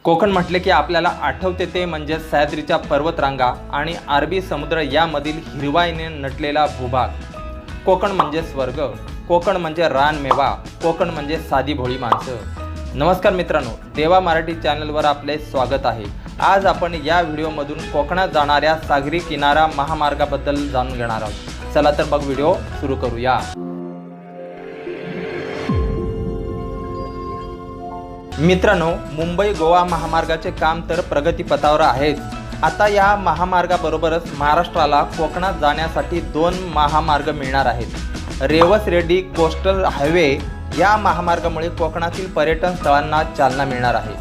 कोकण म्हटले की आपल्याला आठवते ते म्हणजे सह्याद्रीच्या पर्वतरांगा आणि अरबी समुद्र यामधील हिरवाईने नटलेला भूभाग। कोकण म्हणजे स्वर्ग, कोकण म्हणजे रानमेवा, कोकण म्हणजे साधी भोळी माणसं। नमस्कार मित्रांनो, देवा मराठी चॅनलवर आपले स्वागत आहे। आज आपण या व्हिडिओमधून कोकणात जाणाऱ्या सागरी किनारा महामार्गाबद्दल जाणून घेणार आहोत। चला तर मग व्हिडिओ सुरू करूया। मित्रांनो, मुंबई गोवा महामार्गाचे काम तर प्रगतीपथावर आहेच। आता या महामार्गाबरोबरच महाराष्ट्राला कोकणात जाण्यासाठी 2 महामार्ग मिळणार आहेत। रेवस रेड्डी कोस्टल हायवे या महामार्गामुळे कोकणातील पर्यटन स्थळांना चालना मिळणार आहे।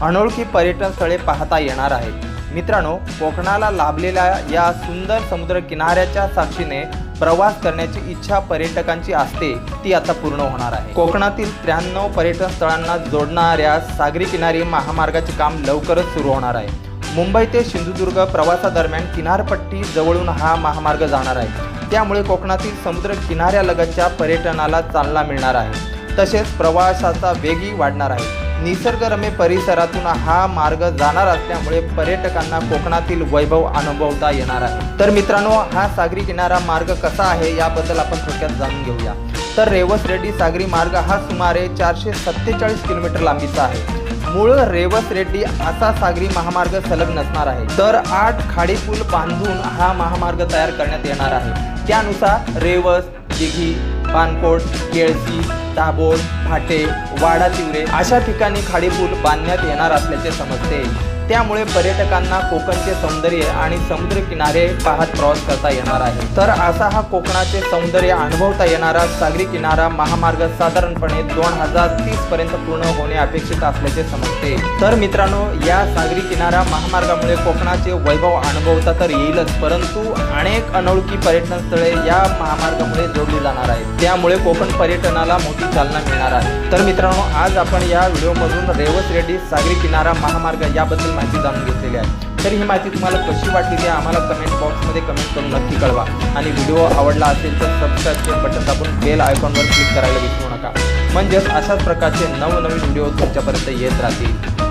अनोळखी पर्यटन स्थळे पाहता येणार आहेत। मित्रांनो, कोकणाला लाभलेल्या या सुंदर समुद्र किनाऱ्याच्या साक्षीने प्रवास करण्याची इच्छा पर्यटकांची असते, ती आता पूर्ण होणार आहे। कोकणातील 93 पर्यटन स्थळांना जोडणाऱ्या सागरी किनारी महामार्गाचे काम लवकरच सुरू होणार आहे। मुंबई ते सिंधुदुर्ग प्रवासादरम्यान किनारपट्टी जवळून हा महामार्ग जाणार आहे। त्यामुळे कोकणातील समुद्र किनाऱ्यालगतच्या पर्यटनाला चालना मिळणार आहे। तसेच प्रवासाचा वेगही वाढणार आहे। निसर्गरम्य परिसरातून हा मार्ग जाणार असल्यामुळे पर्यटकांना कोकणातील वैभव अनुभवता येणार आहे। तर मित्रांनो, हा सागरी किनारा मार्ग कसा आहे याबद्दल आपण थोडक्यात जाणून घेऊया। तर रेवस रेड्डी सागरी मार्ग हा सुमारे 447 किलोमीटर लांबीचा आहे। मूळ रेवस रेड्डी असा सागरी महामार्ग सलग नसणार आहे, तर 8 खाडी पूल बांधून हा महामार्ग तयार करण्यात येणार आहे। त्यानुसार रेवस, दिघी, पानकोट, केळशी, दाभोळ, फाटे, वाडा तिवरे अशा ठिकाणी खाडीपूल बांधण्यात येणार असल्याचे समजते। त्यामुळे पर्यटकांना कोकणचे सौंदर्य आणि समुद्र किनारे पाहत प्रवास करता येणार आहे। तर असा हा कोकणाचे सौंदर्य अनुभवता येणारा सागरी किनारा महामार्ग साधारणपणे 2030 पर्यंत पूर्ण होणे अपेक्षित असल्याचे समजते। तर मित्रांनो, या सागरी किनारा महामार्गामुळे कोकणाचे वैभव अनुभवता तर येईलच, परंतु अनेक अनोळखी पर्यटन स्थळे या महामार्गामुळे जोडली जाणार आहेत। त्यामुळे कोकण पर्यटनाला मोठी चालना मिळणार आहे। तर मित्रांनो, आज आपण या व्हिडिओमधून रेवस रेड्डी सागरी किनारा महामार्ग याबद्दल माहिती जाणून घेतलेली आहे। तर ही माहिती तुम्हाला कशी वाटली ते आम्हाला कमेंट बॉक्समध्ये कमेंट करून नक्की कळवा। आणि व्हिडिओ आवडला असेल तर सबस्क्राईबचे बटन दाबून बेल आयकॉनवर क्लिक करायला विसरू नका, म्हणजेच अशाच प्रकारचे नवनवीन व्हिडिओ तुमच्यापर्यंत येत राहतील।